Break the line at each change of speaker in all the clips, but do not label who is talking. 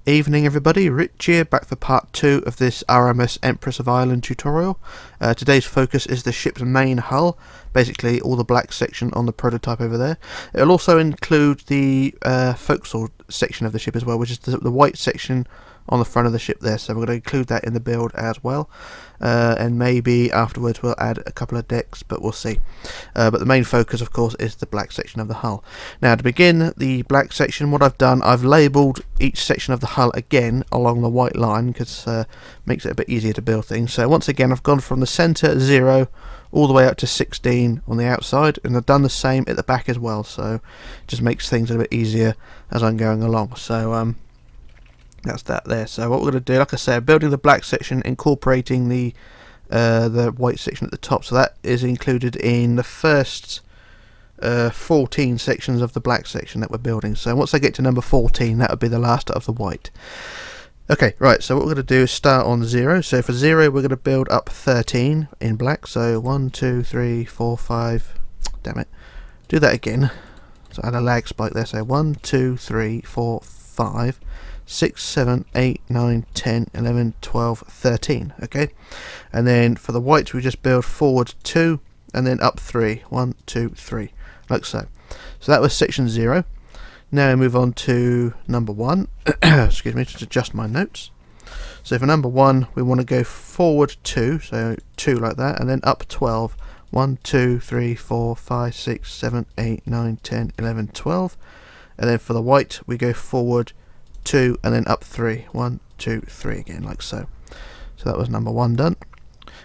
Evening everybody, Rich here, back for part 2 of this RMS Empress of Ireland tutorial. Today's focus is the ship's main hull, basically all the black section on the prototype over there. It'll also include the forecastle section of the ship as well, which is the white section on the front of the ship there, so we're going to include that in the build as well, and maybe afterwards we'll add a couple of decks, but we'll see. But the main focus of course is the black section of the hull. Now to begin the black section, what I've done, I've labelled each section of the hull again along the white line, because makes it a bit easier to build things. So once again I've gone from the centre 0 all the way up to 16 on the outside, and I've done the same at the back as well, so it just makes things a bit easier as I'm going along. So that's that there. So what we're going to do, like I said, building the black section, incorporating the white section at the top. So that is included in the first 14 sections of the black section that we're building. So once I get to number 14, that would be the last of the white. Okay, right, so what we're going to do is start on 0. So for 0 we're going to build up 13 in black. So 1, 2, 3, 4, 5, damn it, do that again. So I had a lag spike there. So 1, 2, 3, 4, 5, 6, 7, 8, 9, 10, 11, 12, 13. Okay, and then for the white we just build forward 2 and then up 3. 1, 2, 3, like so. So that was section 0. Now we move on to number 1. Excuse me, just adjust my notes. So for number 1 we want to go forward 2, so 2 like that, and then up 12. 1, 2, 3, 4, 5, 6, 7, 8, 9, 10, 11, 12. And then for the white we go forward 2 and then up 3. 1, 2, 3 again, like so. So that was number 1 done.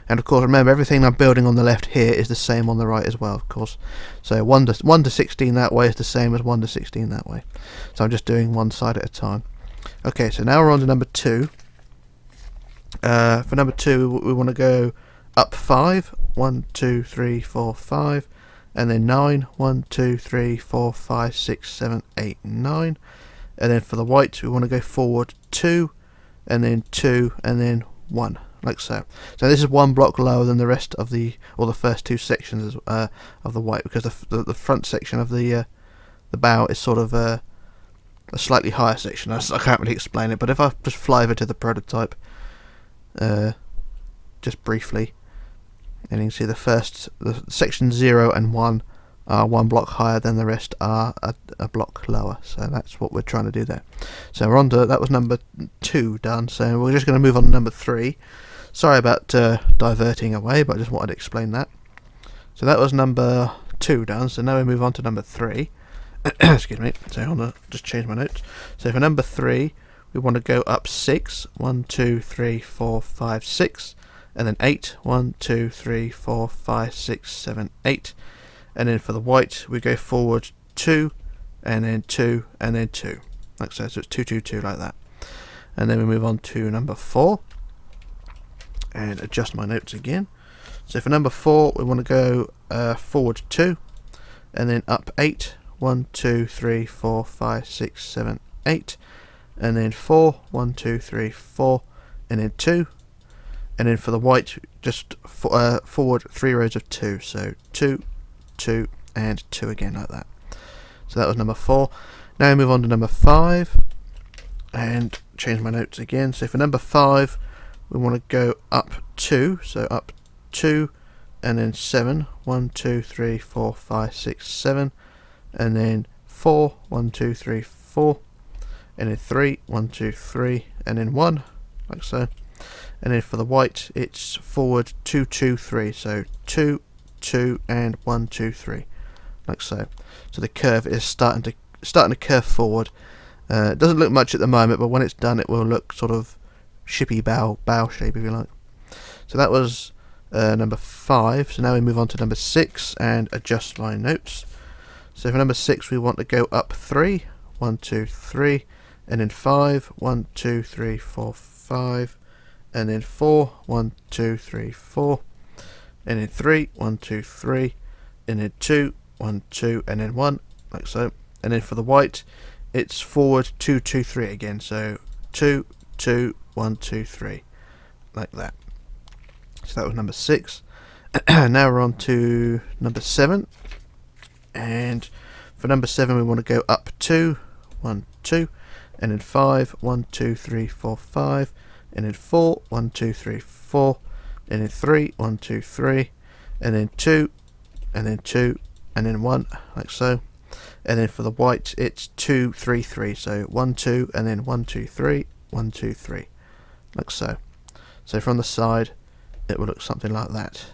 And of course remember, everything I'm building on the left here is the same on the right as well, of course. So 1 to 16 that way is the same as 1 to 16 that way. So I'm just doing one side at a time. Okay, so now we're on to number 2. For number 2 we want to go up 5. 1, 2, 3, 4, 5. And then 9. 1, 2, 3, 4, 5, 6, 7, 8, 9. And then for the white we want to go forward 2 and then 2 and then 1, like so. So this is one block lower than the rest of the first 2 sections of the white, because the front section of the bow is sort of a slightly higher section. I can't really explain it, but if I just fly over to the prototype just briefly, and you can see the section 0 and 1 are one block higher than the rest are a block lower. So that's what we're trying to do there. So we're on to, that was number 2 done, so we're just going to move on to number 3. Sorry about diverting away, but I just wanted to explain that. So that was number 2 done, so now we move on to number 3. Excuse me, so I want to just change my notes. So for number 3 we want to go up 6. 1, 2, 3, 4, 5, 6, and then 8. 1, 2, 3, 4, 5, 6, 7, 8. And then for the white we go forward 2 and then 2 and then 2, like so. So it's 2, 2, 2 like that. And then we move on to number 4 and adjust my notes again. So for number 4 we want to go forward 2 and then up 8. 1, 2, 3, 4, 5, 6, 7, 8, and then 4. 1, 2, 3, 4, and then 2. And then for the white just forward 3 rows of 2, so 2, 2 and 2 again, like that. So that was number 4. Now we move on to number 5 and change my notes again. So for number 5 we want to go up 2, so up 2 and then 7. 1, 2, 3, 4, 5, 6, 7, and then 4. 1, 2, 3, 4, and then 3. 1, 2, 3, and then 1, like so. And then for the white it's forward 2, 2, 3, so 2, 2 and 1, 2, 3, like so. So the curve is starting to curve forward. It doesn't look much at the moment, but when it's done it will look sort of shippy bow shape, if you like. So that was number 5. So now we move on to number 6 and adjust my notes. So for number 6 we want to go up 3. 1, 2, 3, and then 5. 1, 2, 3, 4, 5, and then 4. 1, 2, 3, 4, and then 3. 1, 2, 3, and then 2. 1, 2, and then 1, like so. And then for the white it's forward 2, 2, 3 again, so 2, 2, 1, 2, 3, like that. So that was number 6. Now we're on to number 7, and for number 7 we want to go up 2. 1, 2, and then 5, 1, 2, 3, 4, 5, and then 4, 1, 2, 3, 4, and then 3, 1, 2, 3, and then 2, and then 2, and then 1, like so. And then for the white it's 2, 3, 3, so 1, 2, and then 1, 2, 3, 1, 2, 3, like so. So from the side it will look something like that.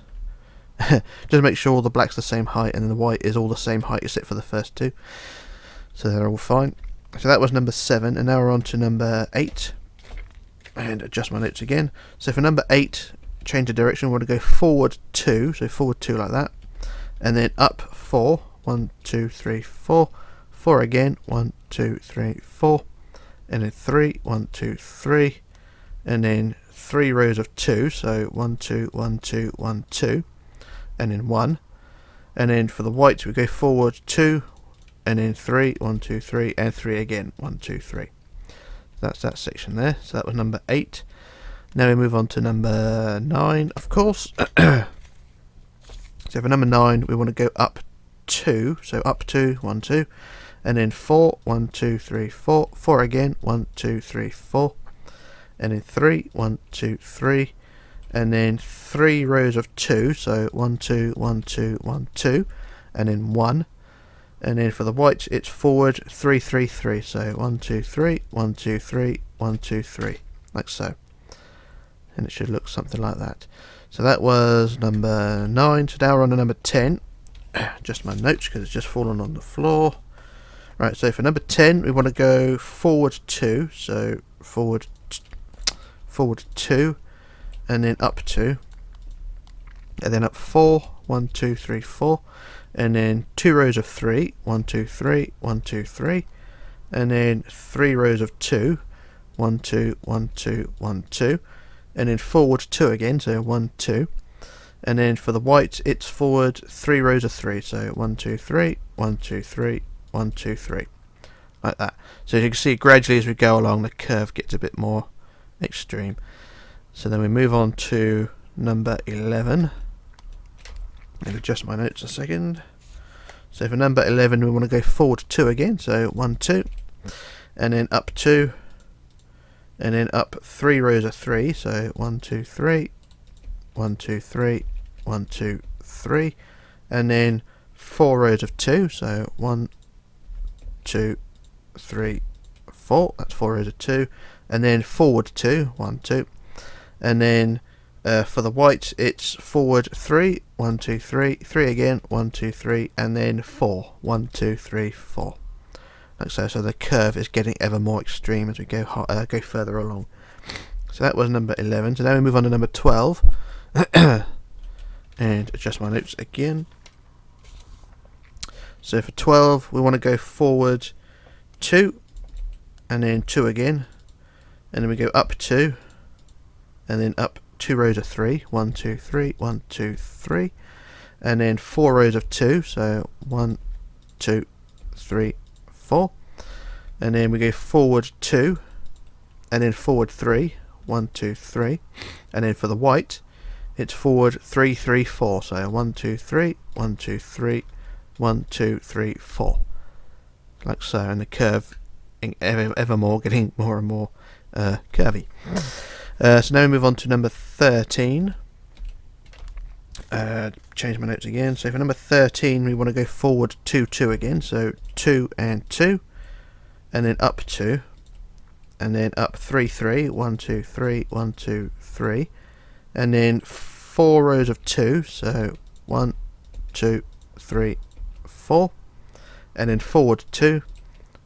Just make sure the black's the same height and then the white is all the same height except for the first two, so they're all fine. So that was number 7, and now we're on to number 8, and adjust my notes again. So for number 8, change the direction. We want to go forward 2, so forward 2 like that, and then up 4, 1, 2, 3, 4, 4 again, 1, 2, 3, 4, and then 3, 1, 2, 3, and then 3 rows of 2, so 1, 2, 1, 2, 1, 2, and then 1, and then for the white we go forward 2, and then 3, 1, 2, 3, and 3 again, 1, 2, 3. That's that section there. So that was number 8. Now we move on to number 9, of course. So for number 9 we want to go up 2, so up 2, 1, 2, and then 4, 1, 2, 3, 4, 4 again, 1, 2, 3, 4, and then 3, 1, 2, 3, and then 3 rows of 2, so 1, 2, 1, 2, 1, 2, and then 1, and then for the white it's forward 3, 3, 3, so 1, 2, 3, 1, 2, 3, 1, 2, 3, like so, and it should look something like that. So that was number 9. So now we're on to number 10. Just my notes because it's just fallen on the floor. Right, so for number 10 we want to go forward 2, so forward 2, and then up 2, and then up 4, 1, 2, 3, 4, and then 2 rows of 3, 1, 2, 3, 1, 2, 3, and then 3 rows of 2, 1, 2, 1, 2, 1, 2, and then forward 2 again, so 1, 2, and then for the white it's forward 3 rows of 3, so 1, 2, 3, 1, 2, 3, 1, 2, 3, like that. So as you can see, gradually as we go along the curve gets a bit more extreme. So then we move on to number 11. Let me adjust my notes a second. So for number 11 we want to go forward 2 again, so 1, 2, and then up 2, and then up 3 rows of 3, so 1, 2, 3, 1, 2, 3, 1, 2, 3, and then 4 rows of 2, so 1, 2, 3, 4, that's 4 rows of 2, and then forward 2, 1, 2, and then for the white it's forward 3, 1, 2, 3, 3 again, 1, 2, 3, and then 4, 1, 2, 3, 4, like so. So the curve is getting ever more extreme as we go further along. So that was number 11. So now we move on to number 12. And adjust my notes again. So for 12 we want to go forward 2, and then 2 again, and then we go up 2, and then up 2 rows of 3, 1, 2, 3, 1, 2, 3, and then 4 rows of 2, so 1, 2, 3, 4, and then we go forward 2, and then forward 3, 1, 2, 3, and then for the white it's forward 3, 3, 4, so 1, 2, 3, 1, 2, 3, 1, 2, 3, 4, like so, and the curve ever more getting more and more curvy. So now we move on to number 13. Change my notes again. So for number 13 we want to go forward 2, 2 again, so 2 and 2, and then up 2, and then up 3, 3, 1, 2, 3, 1, 2, 3, and then 4 rows of 2, so 1, 2, 3, 4, and then forward 2,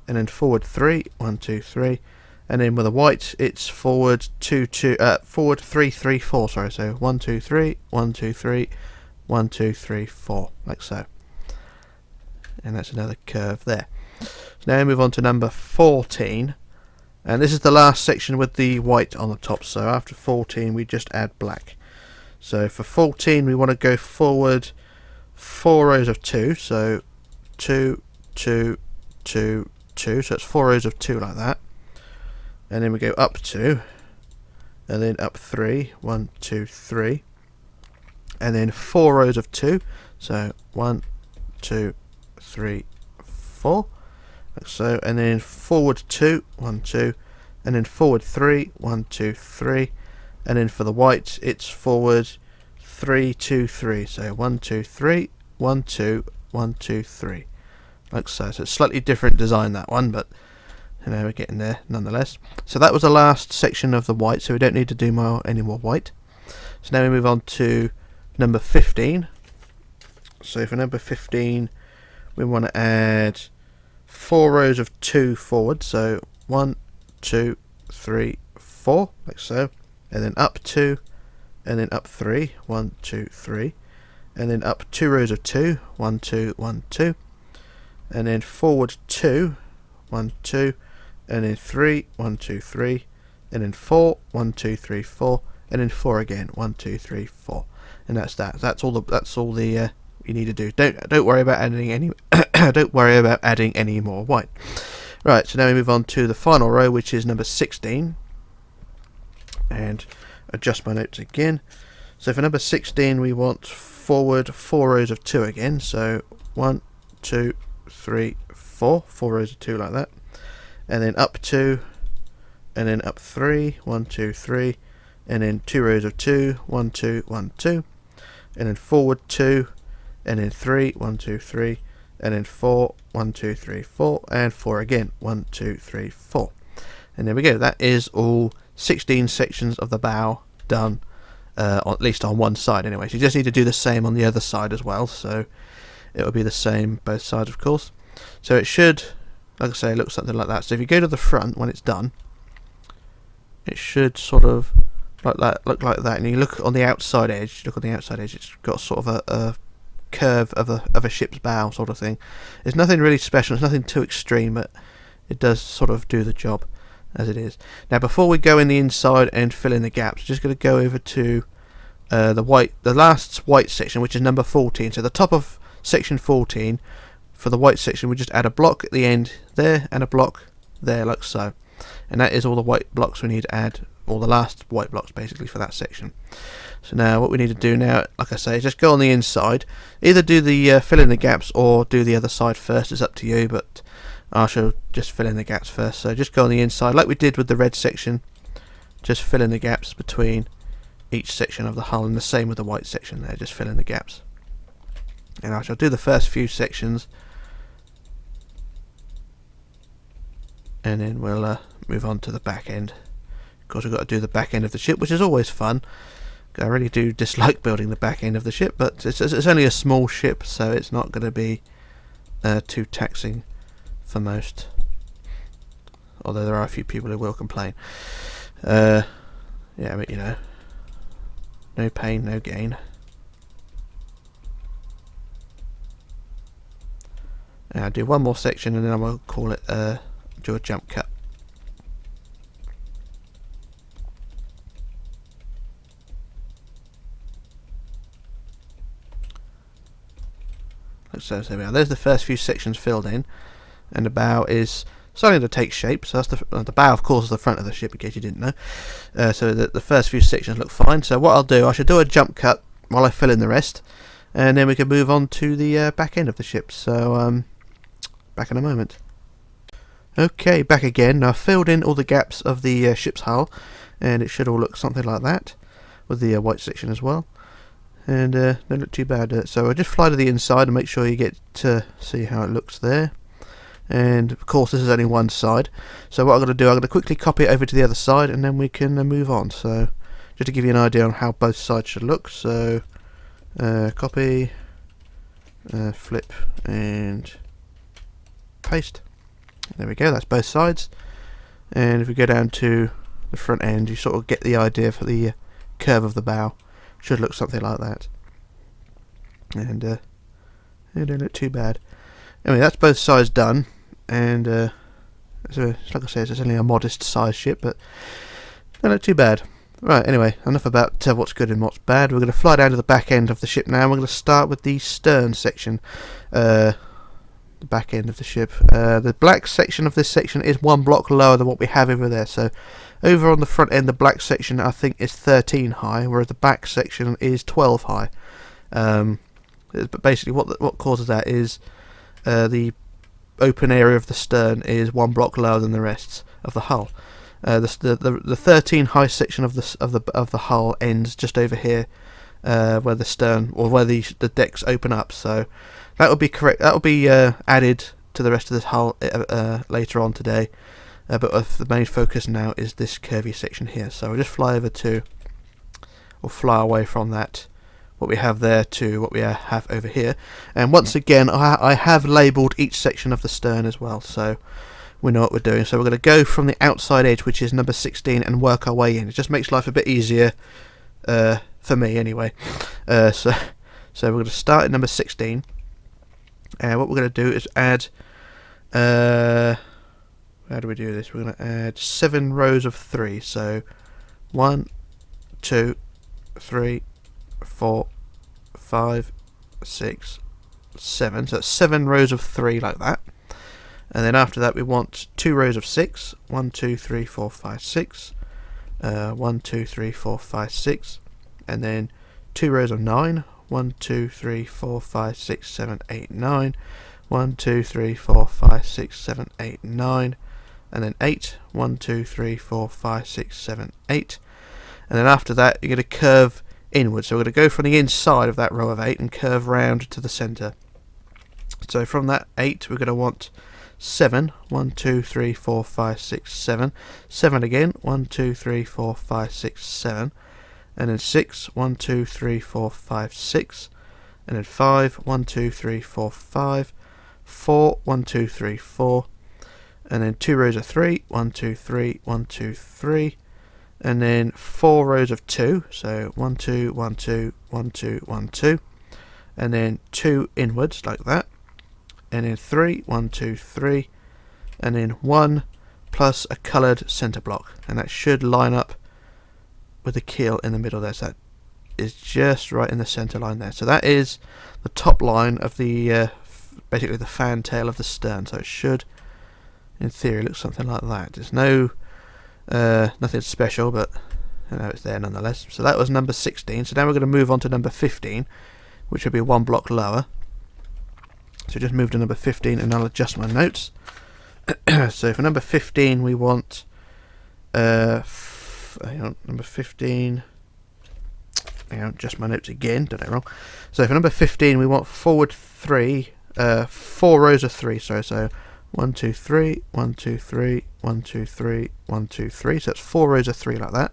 and then forward 3, 1, 2, 3, and then with a white it's forward 2, 2, forward 3, 3, 4, sorry, so 1, 2, 3, 1, 2, 3, 1, 2, 3, 4, like so, and that's another curve there. So now we move on to number 14, and this is the last section with the white on the top, so after 14 we just add black. So for 14 we want to go forward 4 rows of 2, so 2, 2, 2, 2, so it's 4 rows of 2 like that, and then we go up 2, and then up 3, 1, 2, 3, and then 4 rows of 2, so 1, 2, 3, 4, like so, and then forward 2, 1, 2, and then forward 3, 1, 2, 3, and then for the white it's forward 3, 2, 3. So 1, 2, 3, 1, 2, 1, 2, 3, like so. So it's slightly different design, that one, but you know, we're getting there nonetheless. So that was the last section of the white, so we don't need to do any more white. So now we move on to number 15. So for number 15 we want to add 4 rows of 2 forward, so 1, 2, 3, 4, like so, and then up 2, and then up 3, 1, 2, 3, and then up 2 rows of 2, 1, 2, 1, 2, and then forward 2, 1, 2, and then 3, 1, 2, 3, and then 4, 1, 2, 3, 4, and then 4 again, 1, 2, 3, 4, and that's that. That's all the you need to do. Don't worry about adding any. Don't worry about adding any more white. Right. So now we move on to the final row, which is number 16, and adjust my notes again. So for number 16, we want forward 4 rows of 2 again. So 1, 2, 3, 4. 4 rows of 2 like that, and then up 2, and then up 3, 1, 2, 3, and then 2 rows of 2, 1, 2, 1, 2, and then forward 2, and then 3, 1, 2, 3, and then 4, 1, 2, 3, 4, and 4 again, 1, 2, 3, 4. And there we go. That is all 16 sections of the bow done, at least on one side anyway. So you just need to do the same on the other side as well, so it will be the same both sides, of course. So it should, like I say, look something like that. So if you go to the front when it's done, it should sort of look like that, and you look on the outside edge. It's got sort of a curve of a ship's bow sort of thing. It's nothing really special, it's nothing too extreme, but it does sort of do the job as it is. Now before we go in the inside and fill in the gaps, we're just going to go over to the last white section, which is number 14. So the top of section 14, for the white section, we just add a block at the end there and a block there, like so, and that is all the white blocks we need to add, or the last white blocks basically for that section. So now what we need to do now, like I say, is just go on the inside. Either do the fill in the gaps or do the other side first. It's up to you, but I shall just fill in the gaps first. So just go on the inside like we did with the red section. Just fill in the gaps between each section of the hull, and the same with the white section there. Just fill in the gaps. And I shall do the first few sections, and then we'll move on to the back end. Of course, we've got to do the back end of the ship, which is always fun. I really do dislike building the back end of the ship, but it's only a small ship, so it's not going to be too taxing for most. Although there are a few people who will complain. Yeah, but you know, no pain, no gain. And I'll do one more section, and then I will call it do a jump cut. So there we are. There's the first few sections filled in, and the bow is starting to take shape. So that's the bow, of course, is the front of the ship, in case you didn't know. So the first few sections look fine. So what I'll do, I should do a jump cut while I fill in the rest, and then we can move on to the back end of the ship. So back in a moment. Okay, back again. Now I've filled in all the gaps of the ship's hull, and it should all look something like that, with the white section as well. And don't look too bad. So I'll just fly to the inside and make sure you get to see how it looks there. And of course this is only one side, so what I'm going to do, I'm going to quickly copy it over to the other side, and then we can move on. So just to give you an idea on how both sides should look, so copy, flip, and paste. There we go, that's both sides. And if we go down to the front end, you sort of get the idea for the curve of the bow. Should look something like that. And it don't look too bad. Anyway, that's both sides done, and so like I said, it's only a modest size ship, but don't look too bad. Right, anyway, enough about what's good and what's bad. We're going to fly down to the back end of the ship now. We're going to start with the stern section, the back end of the ship. The black section of this section is one block lower than what we have over there, so over on the front end, the black section I think is 13 high, whereas the back section is 12 high. But basically, what causes that is the open area of the stern is one block lower than the rest of the hull. The 13 high section of the hull ends just over here, where the stern, or where the decks open up. So that will be correct. That will be added to the rest of this hull later on today. But the main focus now is this curvy section here. So we'll just fly over to, or fly away from that, what we have there, to what we have over here. And once again, I have labelled each section of the stern as well, so we know what we're doing. So we're going to go from the outside edge, which is number 16, and work our way in. It just makes life a bit easier, for me anyway. So we're going to start at number 16, and what we're going to do is add, how do we do this? We're going to add 7 rows of 3. So 1, 2, 3, 4, 5, 6, 7. So that's 7 rows of 3 like that. And then after that we want 2 rows of 6. 1, 2, 3, 4, 5, 6. 1, 2, 3, 4, 5, 6. And then 2 rows of 9. 1, 2, 3, 4, 5, 6, 7, 8, 9. 1, 2, 3, 4, 5, 6, 7, 8, 9. And then 8. 1, 2, 3, 4, 5, 6, 7, 8. And then after that you're going to curve inwards. So we're going to go from the inside of that row of 8 and curve round to the centre. So from that 8 we're going to want 7. 1, 2, 3, 4, 5, 6, 7. 7 again. 1, 2, 3, 4, 5, 6, 7. And then 6. 1, 2, 3, 4, 5, 6. And then 5. 1, 2, 3, 4, 5. 4. 1, 2, 3, 4. And then 2 rows of 3. 1, 2, 3. 1, 2, 3. And then 4 rows of 2. So 1, 2, 1, 2, 1, 2, 1, 2. And then 2 inwards like that. And then 3. 1, 2, 3. And then 1 plus a coloured centre block. And that should line up with the keel in the middle there. So that is just right in the centre line there. So that is the top line of the basically the fan tail of the stern. So it should, in theory, look something like that. There's no nothing special, but you know, it's there nonetheless. So that was number 16. So now we're going to move on to number 15, which will be 1 block lower. So just move to number 15 and I'll adjust my notes. So for number 15 we want hang on, number 15, hang on, adjust my notes again, did it wrong. So for number 15 we want forward 3, 4 rows of 3, sorry, so 1, 2, 3, 1, 2, 3, 1, 2, 3, 1, 2, 3, so that's 4 rows of 3 like that.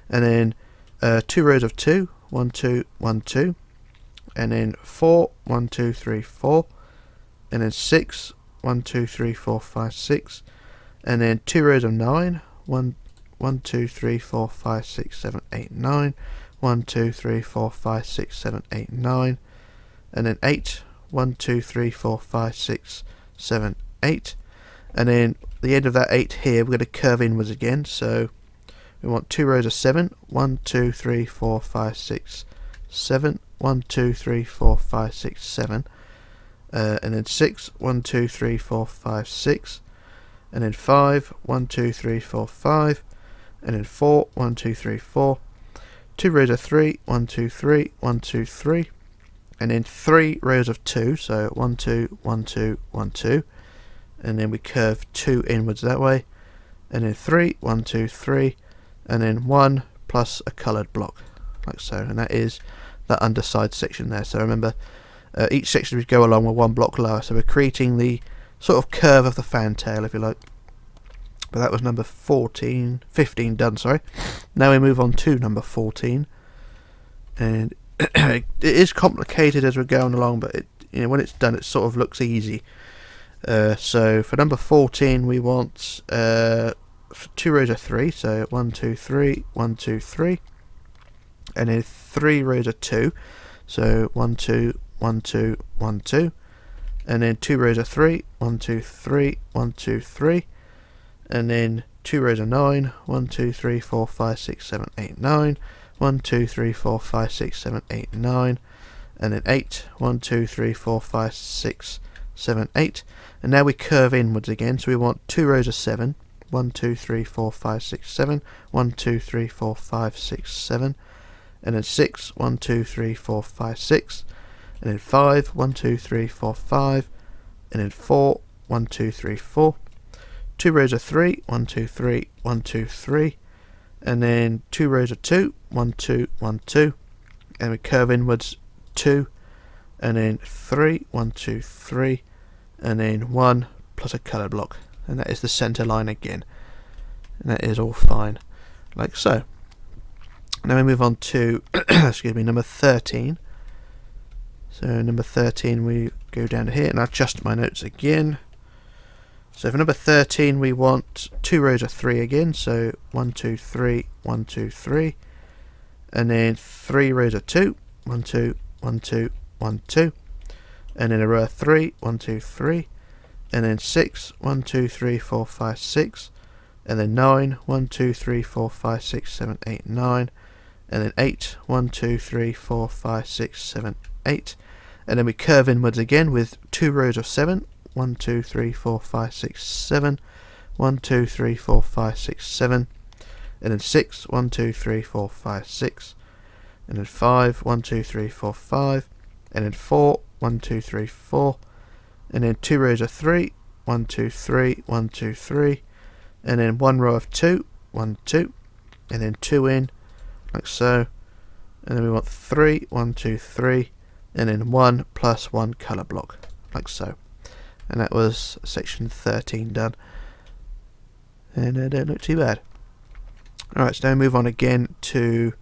And then 2 rows of 2, 1, 2, 1, 2. And then 4, 1, 2, 3, 4. And then 6, 1, 2, 3, 4, 5, 6. And then 2 rows of 9, 1, 2, 3, 4, 5, 6, 7, 8, 9. 1, 2, 3, 4, 5, 6, 7, 8, 9. And then 8, 1, 2, 3, 4, 5, 6, 7, 8. And then the end of that 8 here we're going to curve inwards again. So we want 2 rows of 7. 1, 2, 3, 4, 5, 6, 7. 1, 2, 3, 4, 5, 6, 7. And then 6. 1, 2, 3, 4, 5, 6. And then 5. 1, 2, 3, 4, 5. And then 4. 1, 2, 3, 4. 2 rows of 3. 1, 2, 3. 1, 2, 3. And then 3 rows of 2. So 1, 2, 1, 2, 1, 2. And then we curve 2 inwards that way. And then 3. 1, 2, 3. And then 1 plus a coloured block, like so. And that is that underside section there. So remember, each section we go along with 1 block lower, so we're creating the sort of curve of the fantail, if you like. But that was number 15 done, sorry. Now we move on to number 14, and it is complicated as we're going along, but when it's done it sort of looks easy. So for number 14 we want 2 rows of 3, so 1, 2, 3, 1, 2, 3. And then 3 rows of 2, so 1, 2, 1, 2, 1, 2. And then 2 rows of 3, 1, 2, 3, 1, 2, 3. And then 2 rows of 9, 1, 2, 3, 4, 5, 6, 7, 8, 9. 1, 2, 3, 4, 5, 6, 7, 8, 9. And then 8, 1, 2, 3, 4, 5, 6, 7, 8. And now we curve inwards again, so we want 2 rows of 7. 1, 2, 3, 4, 5, 6, 7. 1, 2, 3, 4, 5, 6, 7. And then 6, 1, 2, 3, 4, 5, 6. And then 5, 1, 2, 3, 4, 5. And then 4, 1, 2, 3, 4. 2 rows of 3, 1, 2, 3, 1, 2, 3. And then 2 rows of 2, 1, 2, 1, 2. And we curve inwards 2. And then 3, 1, 2, 3. And then 1 plus a colour block. And that is the centre line again. And that is all fine. Like so. Now we move on to excuse me, number 13. So number 13 we go down to here and I'll adjust my notes again. So for number 13 we want 2 rows of 3 again, so 1, 2, 3, 1, 2, 3. And then 3 rows of 2, 1, 2, 1, 2, 1, 2. And then a row of 3, 1, 2, 3. And then 6, 1, 2, 3, 4, 5, 6. And then 9, 1, 2, 3, 4, 5, 6, 7, 8, 9. And then 8, 1, 2, 3, 4, 5, 6, 7, 8. And then we curve inwards again with 2 rows of 7. 1, 2, 3, 4, 5, 6, 7. 1, 2, 3, 4, 5, 6, 7. And then 6, 1, 2, 3, 4, 5, 6. And then 5, 1, 2, 3, 4, 5. And then 4, 1, 2, 3, 4. And then 2 rows of 3. 1, 2, 3, 1, 2, 3. And then 1 row of 2. 1, 2. And then 2 in. Like so. And then we want 3, 1, 2, 3. And then 1 plus 1 colour block. Like so. And that was section 13 done. And they don't look too bad. Alright, so now we move on again to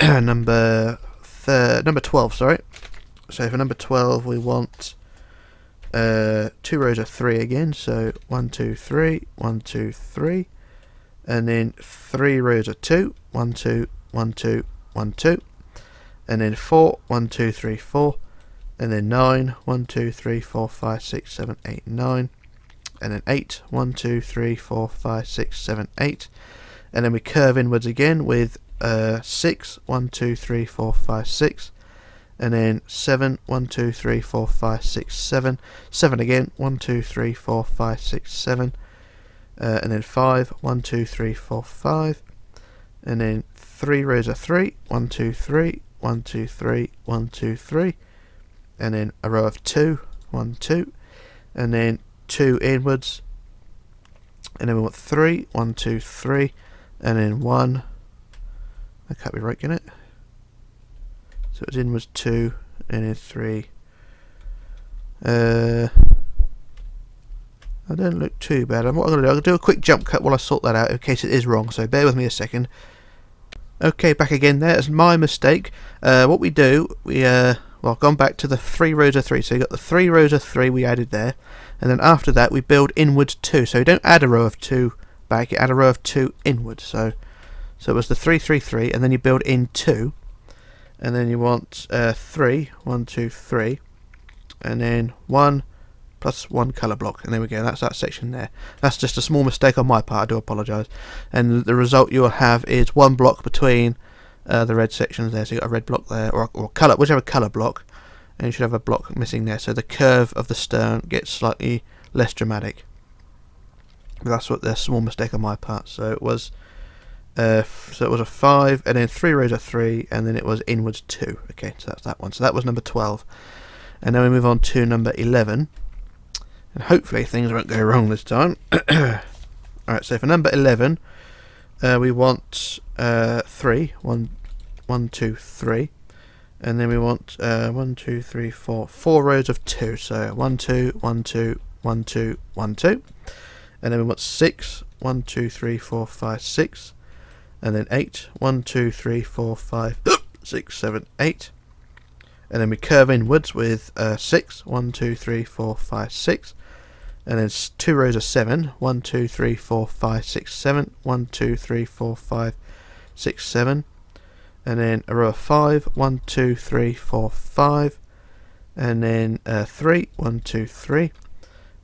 number 12, sorry. So for number 12 we want 2 rows of 3 again, so 1, 2, 3, 1, 2, 3. And then 3 rows of 2, 1, 2, 1, 2, 1, 2. And then 4, 1, 2, 3, 4. And then 9, 1, 2, 3, 4, 5, 6, 7, 8, 9. And then 8, 1, 2, 3, 4, 5, 6, 7, 8. And then we curve inwards again with 6, 1, 2, 3, 4, 5, 6. And then 7, 1, 2, 3, 4, 5, 6, 7. 7 again, 1, 2, 3, 4, 5, 6, 7. And then 5, 1, 2, 3, 4, 5. And then 3 rows of 3, 1, 2, 3, 1, 2, 3, 1, 2, 3. And then a row of 2, 1, 2. And then 2 inwards. And then we want 3, 1, 2, 3. And then 1. That can't be right, can it? So it was inwards 2, and then 3. I don't look too bad. What I'm going to do, I'll do a quick jump cut while I sort that out in case it is wrong, so bear with me a second. Okay, back again there. It's my mistake. What we do, well, I've gone back to the 3 rows of 3. So you got the 3 rows of 3 we added there, and then after that we build inwards 2. So you don't add a row of 2 back, you add a row of 2 inwards. So it was the 3, 3, 3, and then you build in 2. And then you want 3, 1, 2, 3, and then 1 plus 1 colour block, and there we go, that's that section there. That's just a small mistake on my part, I do apologise. And the result you'll have is 1 block between the red sections there, so you've got a red block there, or colour, whichever colour block, and you should have a block missing there, so the curve of the stern gets slightly less dramatic. But that's what the small mistake on my part. So it was a 5, and then 3 rows of 3, and then it was inwards 2. Okay, so that's that one. So that was number 12. And now we move on to number 11. And hopefully things won't go wrong this time. Alright, so for number 11, we want 3. 1, 2, 3. And then we want 1, 2, 3, 4. 4 rows of 2. So 1, 2, 1, 2, 1, 2, 1, 2. And then we want 6. 1, 2, 3, 4, 5, 6. And then 8, 1, 2, 3, 4, 5, 6, 7, 8. And then we curve inwards with 6, 1, 2, 3, 4, 5, 6. And then 2 rows of 7, 1, 2, 3, 4, 5, 6, 7, 1, 2, 3, 4, 5, 6, 7. And then a row of 5, 1, 2, 3, 4, 5. And then 3, 1, 2, 3.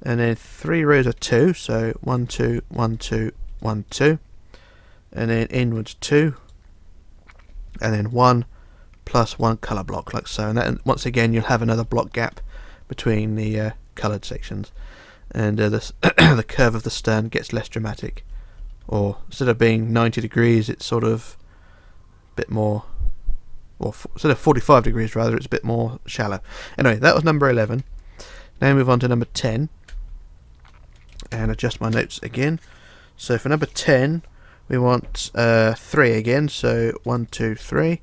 And then 3 rows of 2, so 1, 2, 1, 2, 1, 2. And then inwards 2, and then 1 plus 1 colour block, like so. And that, once again, you'll have another block gap between the coloured sections, and the curve of the stern gets less dramatic, or instead of being 90 degrees, it's sort of a bit more, or instead of 45 degrees rather, it's a bit more shallow. Anyway, that was number 11. Now we move on to number 10. and adjust my notes again. So for number 10 we want 3 again, so 1 2 3,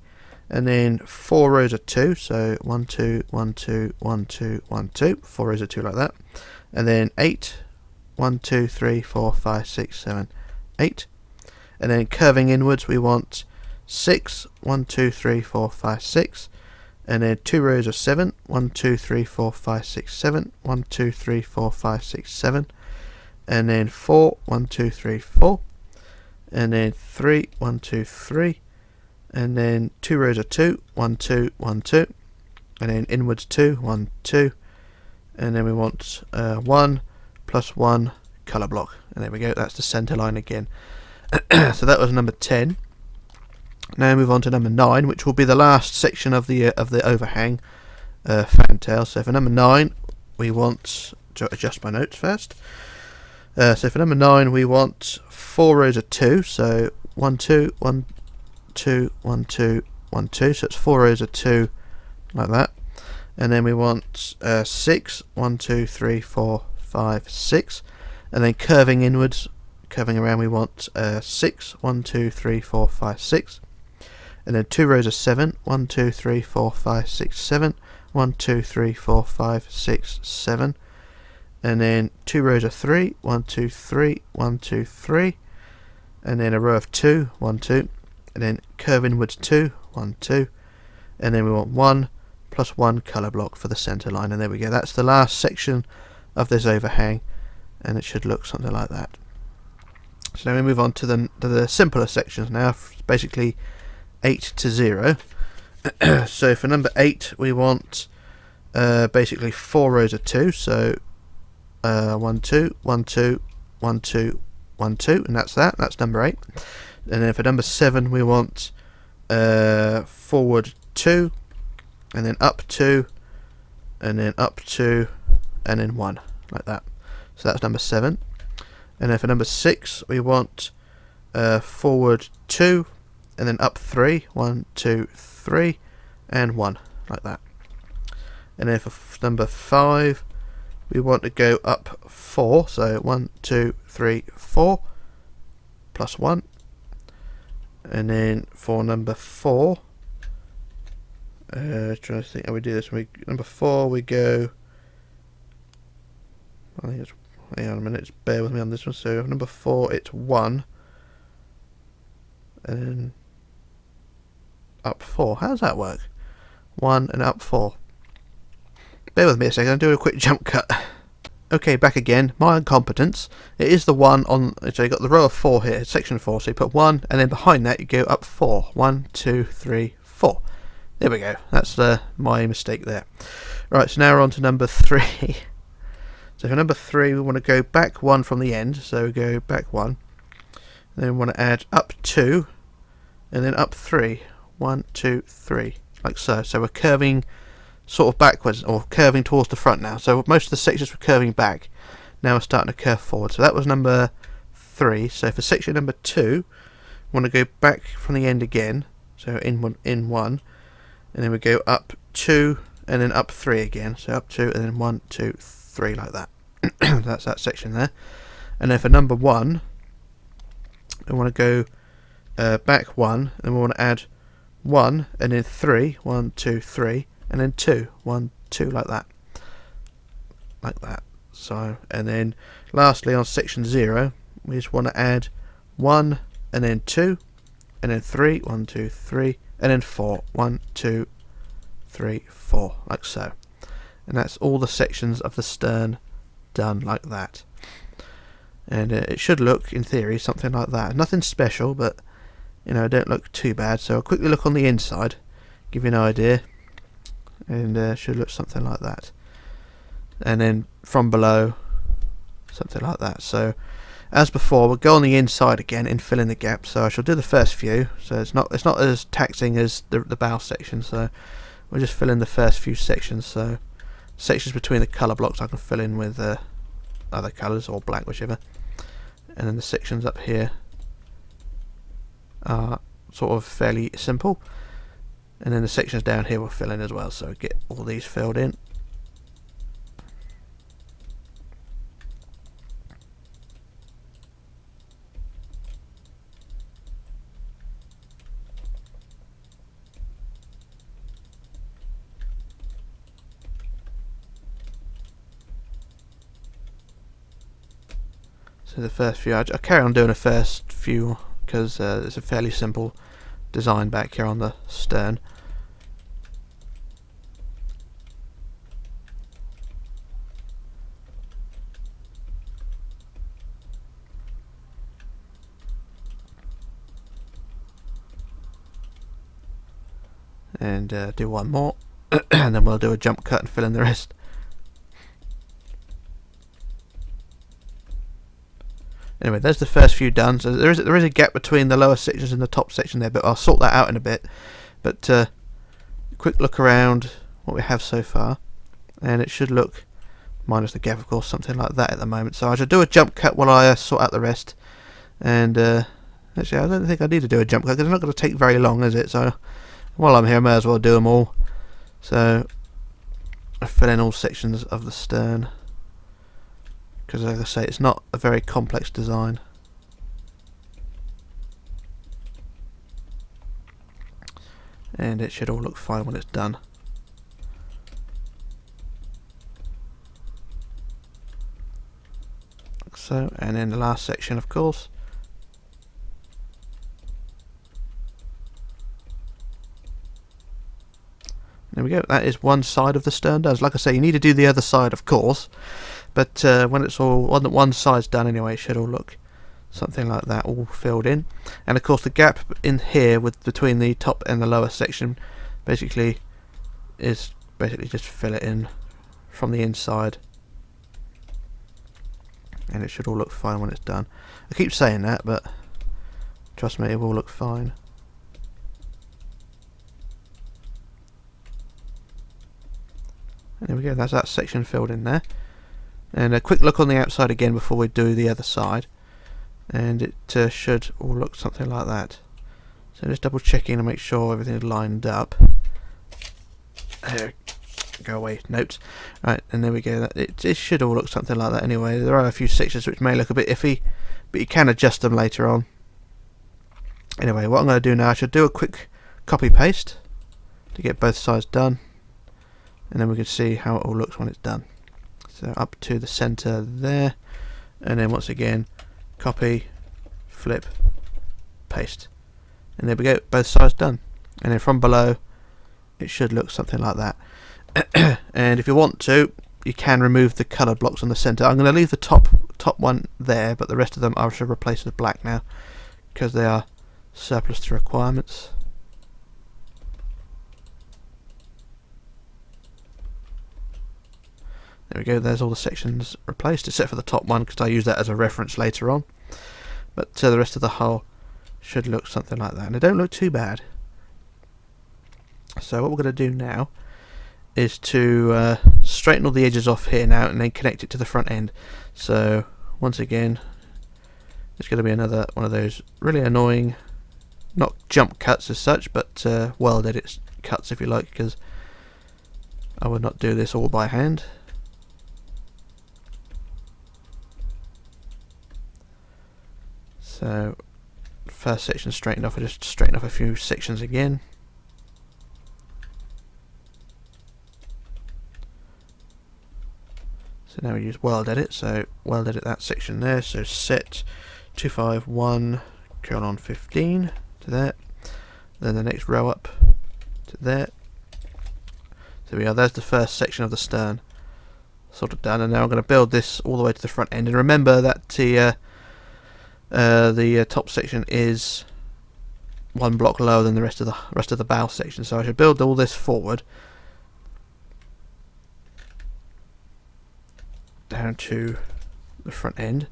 and then 4 rows of 2, so 1 2 1 2 1 2 1 2, 4 rows of 2 like that, and then 8 1 2 3 4 5 6 7 8, and then curving inwards we want 6 1 2 3 4 5 6, and then 2 rows of 7, 1 2 3 4 5 6 7, 1 2 3 4 5 6 7, and then 4 1 2 3 4, and then 3 1 2 3, and then 2 rows of 2, 1 2 1 2, and then inwards 2 1 2, and then we want 1 plus 1 colour block, and there we go, that's the centre line again. So that was number 10. Now move on to number 9, which will be the last section of the overhang fantail. So for number 9 we want to adjust my notes first. So for number 9 we want 4 rows of 2, so 1 2 1 2 1 2 1 2, so it's 4 rows of 2 like that, and then we want 6 1 2 3 4 5 6, and then curving inwards, curving around, we want 6 1 2 3 4 5 6, and then 2 rows of 7, 1 2 3 4 5 6 7, 1 2 3 4 5 6 7, and then 2 rows of 3, 1 2 3 1 2 3, and then a row of 2 1 2, and then curve inwards 2 1 2, and then we want 1 plus 1 colour block for the centre line, and there we go, that's the last section of this overhang, and it should look something like that. So now we move on to the simpler sections now, basically 8 to 0. So for number 8 we want basically 4 rows of 2, so 1 2 1 2 1 2 1 2, and that's number 8. And then for number 7 we want forward 2, and then up 2, and then up 2, and then 1, like that. So that's number 7. And then for number 6 we want forward 2, and then up 3, 1 2 3, and 1, like that. And then for number 5 we want to go up 4, so 1 2 3 4 plus 1. And then for number 4, trying to think how we do this. Number 4 we go, I think it's, hang on a minute, just bear with me on this one. So number 4 it's 1, and then up 4. How does that work? 1 and up 4. Bear with me a second, I'll do a quick jump cut. Okay, back again. My incompetence. It is the 1 on, so you got the row of 4 here, section 4, so you put 1, and then behind that you go up 4. 1 2 3 4. There we go, that's my mistake there. Right, so now we're on to number 3. So for number 3 we want to go back 1 from the end, so we go back 1, and then we want to add up 2, and then up 3. 1 2 3, like so. So we're curving sort of backwards, or curving towards the front now. So most of the sections were curving back, now we're starting to curve forward. So that was number 3. So for section number 2 we want to go back from the end again, so in 1, and then we go up 2, and then up 3 again, so up 2, and then 1 2 3, like that. That's that section there. And then for number 1 we want to go back 1, and we want to add 1, and then 3, 1 2 3, and then 2, 1 2, like that, So, and then lastly on section 0 we just want to add 1, and then 2, and then 3, 1 2 3, and then 4, 1 2 3 4, like so. And that's all the sections of the stern done like that. And it should look, in theory, something like that. Nothing special, but you know, don't look too bad. So I'll quickly look on the inside, give you an idea, and it should look something like that. And then from below, something like that. So as before, we'll go on the inside again and fill in the gaps. So I shall do the first few, so it's not as taxing as the bow section. So we'll just fill in the first few sections. So sections between the colour blocks I can fill in with other colours, or black, whichever. And then the sections up here are sort of fairly simple, and then the sections down here will fill in as well, so get all these filled in. So the first few, I carry on doing the first few because it's a fairly simple design back here on the stern. And do one more and then we'll do a jump cut and fill in the rest. Anyway, there's the first few done. So there is a gap between the lower sections and the top section there, but I'll sort that out in a bit. But quick look around what we have so far, and it should look, minus the gap of course, something like that at the moment. So I should do a jump cut while I sort out the rest. And actually I don't think I need to do a jump cut because it's not going to take very long, is it? So while I'm here I may as well do them all. So I fill in all sections of the stern, because like I say, it's not a very complex design. And it should all look fine when it's done. Like so, and then the last section of course. There we go, that is one side of the stern done. Like I say, you need to do the other side of course, but when it's all one side's done anyway, it should all look something like that, all filled in. And of course the gap in here between the top and the lower section basically just fill it in from the inside, and it should all look fine when it's done. I keep saying that, but trust me, it will look fine. And there we go, that's that section filled in there. And a quick look on the outside again before we do the other side, and it should all look something like that. So just double checking to make sure everything is lined up. There, go away, notes. Right, and there we go. It should all look something like that anyway. There are a few sections which may look a bit iffy, but you can adjust them later on. Anyway, what I'm going to do now, I should do a quick copy paste to get both sides done, and then we can see how it all looks when it's done. So up to the center there, and then once again copy, flip, paste, and there we go, both sides done. And then from below it should look something like that. And if you want to, you can remove the colored blocks on the center. I'm going to leave the top one there, but the rest of them I should replace with black now because they are surplus to requirements. There we go, there's all the sections replaced, except for the top one because I use that as a reference later on. But the rest of the hull should look something like that, and they don't look too bad. So what we're going to do now is to straighten all the edges off here now and then connect it to the front end. So once again, it's going to be another one of those really annoying, not jump cuts as such, but weld edit cuts if you like, because I would not do this all by hand. So first section straightened off, I just straighten off a few sections again. So now we use weld edit, so weld edit that section there, so set 251 colon 15 to there, then the next row up to there. So we are, there's the first section of the stern sort of done, and now I'm going to build this all the way to the front end. And remember that the top section is one block lower than the rest of the bow section, so I should build all this forward down to the front end.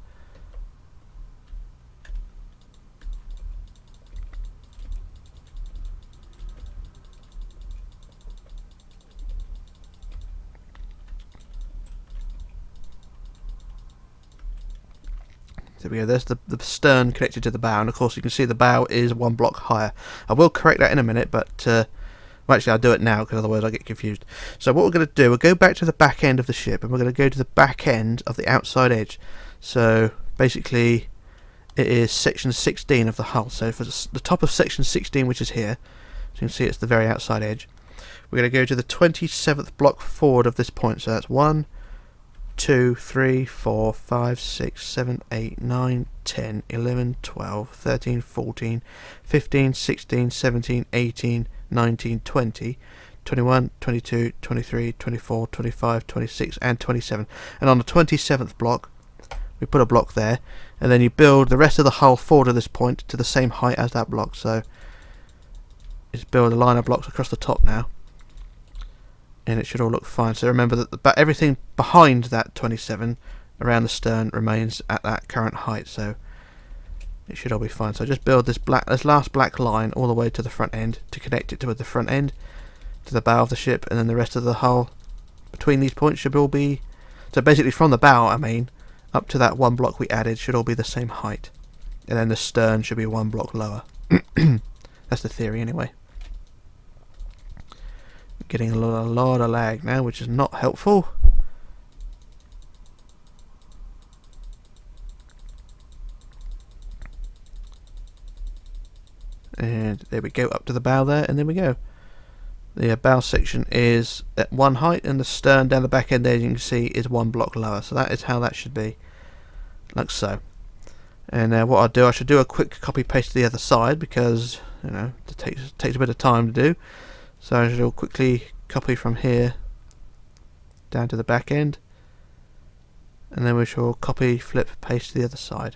There we go, there's the stern connected to the bow, and of course you can see the bow is one block higher. I will correct that in a minute, but well, actually I'll do it now because otherwise I get confused. So what we're going to do, we'll go back to the back end of the ship, and we're going to go to the back end of the outside edge. So basically it is section 16 of the hull. So for the top of section 16, which is here, so you can see it's the very outside edge, we're going to go to the 27th block forward of this point. So that's 1, 2, 3, 4, 5, 6, 7, 8, 9, 10, 11, 12, 13, 14, 15, 16, 17, 18, 19, 20, 21, 22, 23, 24, 25, 26 and 27. And on the 27th block we put a block there, and then you build the rest of the hull forward to this point to the same height as that block. So just build a line of blocks across the top now, and it should all look fine. So remember that everything behind that 27 around the stern remains at that current height, so it should all be fine. So just build this last black line all the way to the front end to connect it to the front end, to the bow of the ship, and then the rest of the hull between these points should all be, so basically from the bow, I mean, up to that one block we added should all be the same height, and then the stern should be one block lower. That's the theory anyway. Getting a lot of lag now, which is not helpful. And there we go, up to the bow there, and there we go. The bow section is at one height, and the stern down the back end there, you can see, is one block lower. So that is how that should be, like so. And what I'll do, I should do a quick copy paste to the other side, because you know it takes a bit of time to do. So I should quickly copy from here down to the back end, and then we shall copy, flip, paste to the other side.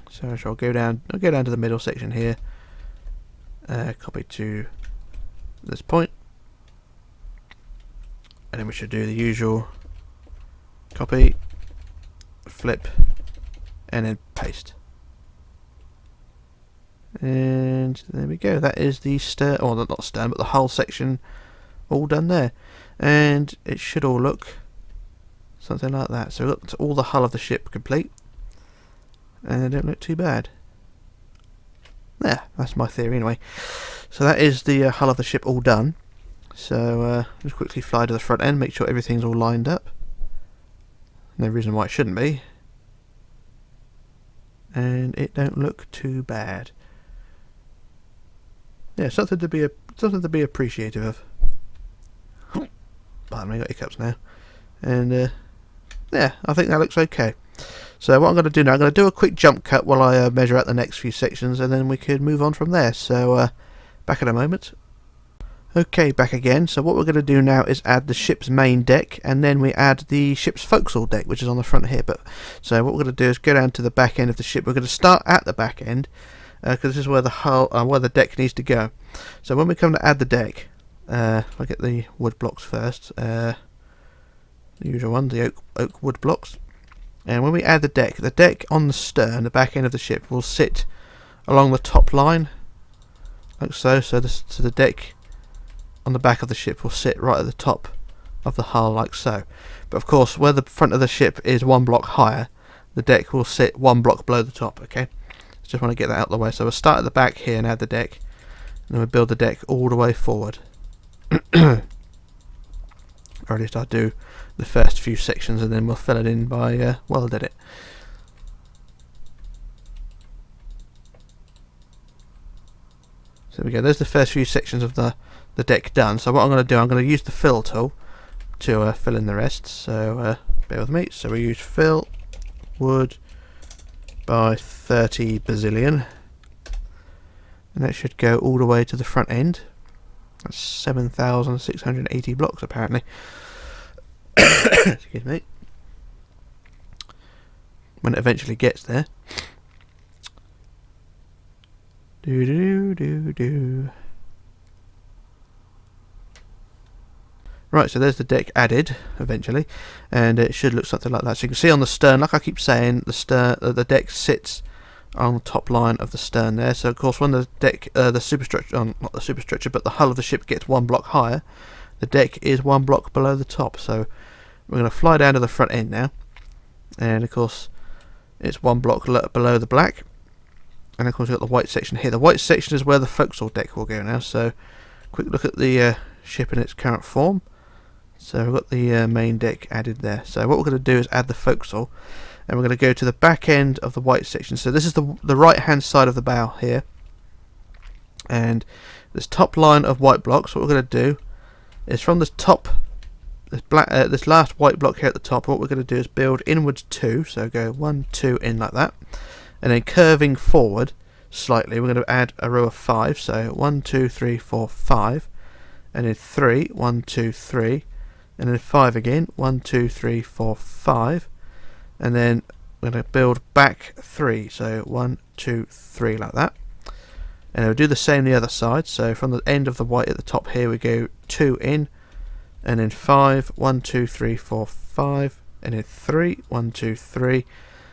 So I shall go down to the middle section here. Copy to this point, and then we should do the usual copy, flip, and then paste. And there we go. That is the stern, or not stern, but the hull section all done there, and it should all look something like that. So we've got all the hull of the ship complete, and they don't look too bad. Yeah, that's my theory anyway. So that is the hull of the ship all done. So just quickly fly to the front end, make sure everything's all lined up. No reason why it shouldn't be. And it don't look too bad. Yeah, something to be appreciative of. Pardon me, got hiccups now. And yeah, I think that looks okay. So what I'm going to do now, I'm going to do a quick jump cut while I measure out the next few sections, and then we could move on from there. So back in a moment. Okay, back again. So what we're going to do now is add the ship's main deck, and then we add the ship's forecastle deck, which is on the front here. But so what we're going to do is go down to the back end of the ship. We're going to start at the back end, because this is where the hull, where the deck needs to go. So when we come to add the deck, I'll get the wood blocks first. The usual one, the oak wood blocks. And when we add the deck on the stern, the back end of the ship, will sit along the top line, like so. So the deck on the back of the ship will sit right at the top of the hull, like so. But of course, where the front of the ship is one block higher, the deck will sit one block below the top. Okay, just want to get that out of the way. So we'll start at the back here and add the deck, and then we'll build the deck all the way forward. Or at least I'll do the first few sections, and then we'll fill it in by while I did it. So there we go, there's the first few sections of the deck done. So what I'm going to do, I'm going to use the fill tool to fill in the rest. So bear with me. So we use fill wood by 30 bazillion, and that should go all the way to the front end. That's 7,680 blocks apparently. Excuse me. When it eventually gets there. Right, so there's the deck added eventually, and it should look something like that. So you can see on the stern, like I keep saying, the deck sits on the top line of the stern there. So of course, when the deck, the superstructure, not the superstructure, but the hull of the ship gets one block higher, the deck is one block below the top. So we're going to fly down to the front end now, and of course it's one block below the black, and of course we've got the white section here. The white section is where the forecastle deck will go now. So quick look at the ship in its current form. So we've got the main deck added there. So what we're going to do is add the forecastle, and we're going to go to the back end of the white section. So this is the right hand side of the bow here, and this top line of white blocks, what we're going to do is from the top this last white block here at the top, what we're going to do is build inwards 2, so go 1, 2 in like that, and then curving forward slightly, we're going to add a row of 5, so 1, 2, 3, 4, 5, and then 3, 1, 2, 3, and then 5 again, 1, 2, 3, 4, 5, and then we're going to build back 3, so 1, 2, 3 like that. And we'll do the same the other side, so from the end of the white at the top here we go 2 in, and then 5, 1, 2, 3, 4, 5, and then 3, 1, 2, 3,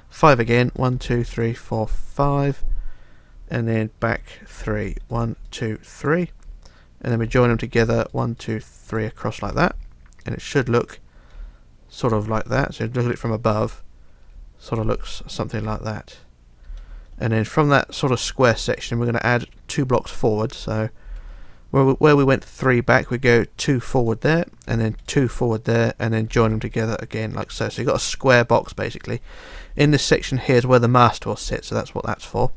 5 again, 1, 2, 3, 4, 5, and then back 3, 1, 2, 3, and then we join them together 1, 2, 3 across like that, and it should look sort of like that. So look at it from above, sort of looks something like that. And then from that sort of square section we're going to add 2 blocks forward, so where we went 3 back we go 2 forward there, and then 2 forward there, and then join them together again like so. So you've got a square box basically. In this section here is where the mast will sit, so that's what that's for.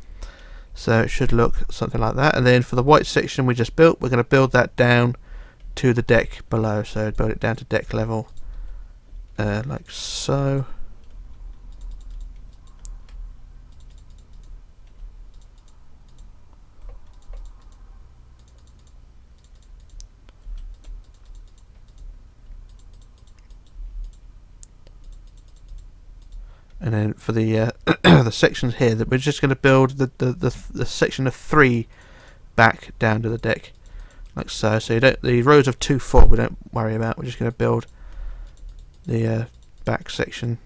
So it should look something like that. And then for the white section we just built, we're going to build that down to the deck below, so build it down to deck level like so. And then for the the sections here, that we're just going to build the section of 3 back down to the deck, like so. So you don't, the rows of 2 forward we don't worry about. We're just going to build the back section.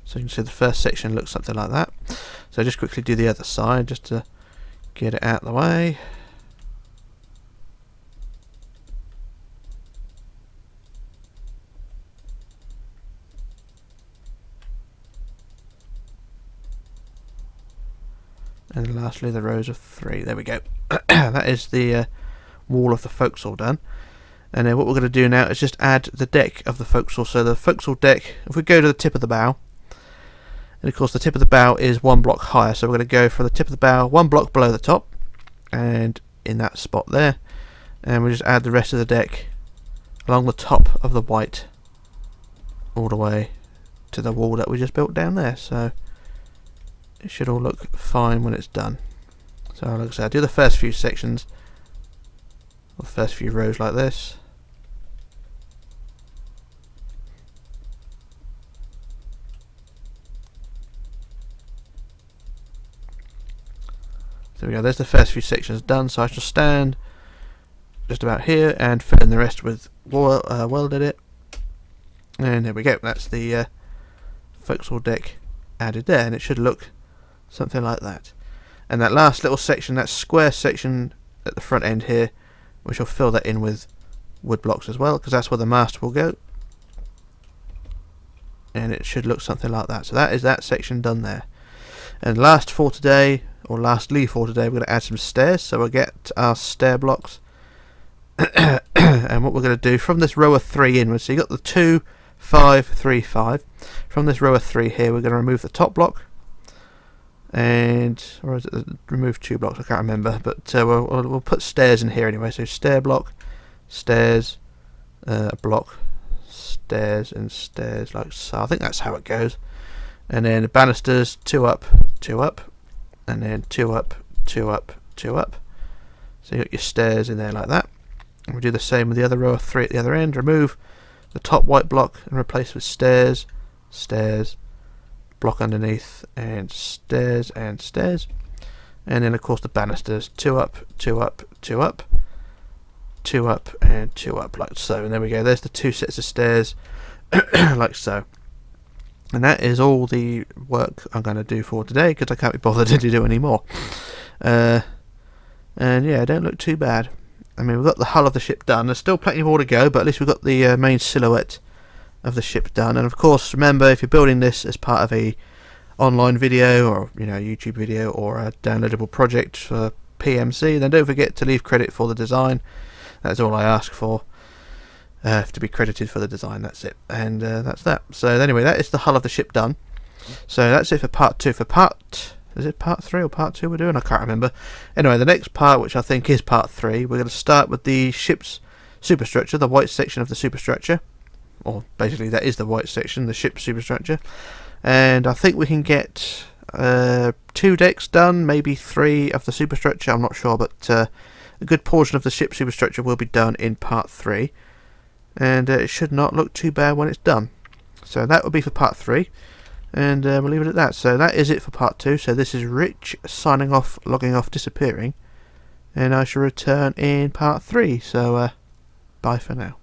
So you can see the first section looks something like that. So just quickly do the other side just to get it out of the way. And lastly the rows of 3, there we go. That is the wall of the forecastle done. And then what we're going to do now is just add the deck of the forecastle. So the forecastle deck, if we go to the tip of the bow, and of course the tip of the bow is 1 block higher, so we're going to go for the tip of the bow 1 block below the top, and in that spot there, and we just add the rest of the deck along the top of the white all the way to the wall that we just built down there. So it should all look fine when it's done. So like I said, I'll do the first few sections, or the first few rows like this. There we go, there's the first few sections done, so I shall stand just about here and fill in the rest with welded it. And there we go, that's the forecastle deck added there, and it should look something like that. And that last little section, that square section at the front end here, we shall fill that in with wood blocks as well, because that's where the mast will go. And it should look something like that. So that is that section done there. And lastly for today, we're going to add some stairs. So we'll get our stair blocks. And what we're going to do from this row of 3 inwards, so you got the 2, 5, 3, 5. From this row of 3 here, we're going to remove the top block. And, or is it remove 2 blocks? I can't remember, but we'll put stairs in here anyway. So stair block, stairs, block, stairs, and stairs, like so. I think that's how it goes. And then the banisters, 2 up, 2 up, and then 2 up, 2 up, 2 up. So you got your stairs in there like that. And we'll do the same with the other row of 3 at the other end. Remove the top white block and replace with stairs, stairs, block underneath, and stairs, and stairs. And then of course the banisters, 2 up, 2 up, 2 up, 2 up, and 2 up, like so. And there we go, there's the 2 sets of stairs like so. And that is all the work I'm going to do for today, because I can't be bothered to do any more. And yeah, don't look too bad. I mean, we've got the hull of the ship done. There's still plenty more to go, but at least we've got the main silhouette of the ship done. And of course, remember, if you're building this as part of a online video, or YouTube video, or a downloadable project for PMC, then don't forget to leave credit for the design. That's all I ask for. To be credited for the design, that's it. And that's that. So anyway, that is the hull of the ship done. So that's it for part 2. For part Is it part 3 or part 2 we're doing? I can't remember. Anyway, the next part, which I think is part 3, we're going to start with the ship's superstructure, the white section of the superstructure. Or basically that is the white section, the ship's superstructure. And I think we can get 2 decks done, maybe 3 of the superstructure, I'm not sure, but a good portion of the ship's superstructure will be done in part 3. And it should not look too bad when it's done. So that will be for part 3. And we'll leave it at that. So that is it for part 2. So this is Rich signing off, logging off, disappearing. And I shall return in part 3. So bye for now.